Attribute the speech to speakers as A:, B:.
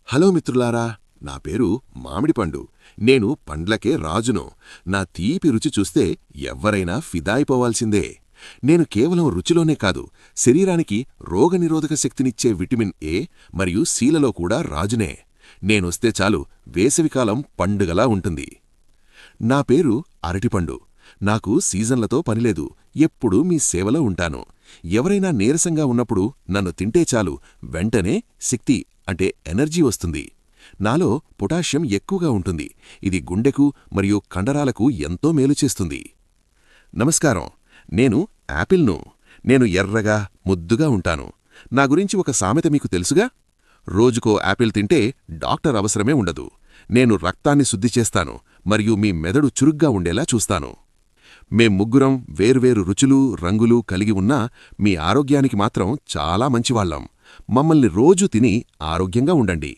A: Hello మిత్రులారా, నా పేరు మామిడిపండు. నేను పండ్లకే రాజును. నా తీపి రుచి చూస్తే ఎవ్వరైనా ఫిదా అయిపోవాల్సిందే. నేను కేవలం రుచిలోనే కాదు, శరీరానికి రోగనిరోధక శక్తినిచ్చే విటమిన్ ఏ మరియు సిలలో కూడా రాజునే. నేనొస్తే చాలు వేసవికాలం పండుగలా ఉంటుంది. నా పేరు అరటిపండు. నాకు సీజన్లతో పనిలేదు, ఎప్పుడూ మీ సేవలో ఉంటాను. ఎవరైనా నీరసంగా ఉన్నప్పుడు నన్ను తింటే చాలు, వెంటనే శక్తి అంటే ఎనర్జీ వస్తుంది. నాలో పొటాషియం ఎక్కువగా ఉంటుంది. ఇది గుండెకు మరియు కండరాలకు ఎంతో మేలు చేస్తుంది. నమస్కారం, నేను యాపిల్ను. నేను ఎర్రగా ముద్దుగా ఉంటాను. నా గురించి ఒక సామెత మీకు తెలుసుగా? రోజుకో యాపిల్ తింటే డాక్టర్ అవసరమే ఉండదు. నేను రక్తాన్ని శుద్ధి చేస్తాను మరియు మీ మెదడు చురుగ్గా ఉండేలా చూస్తాను. మేం ముగ్గురం వేర్వేరు రుచులు, రంగులు కలిగి ఉన్నా మీ ఆరోగ్యానికి మాత్రం చాలా మంచివాళ్లం. మమ్మల్ని రోజూ తిని ఆరోగ్యంగా ఉండండి.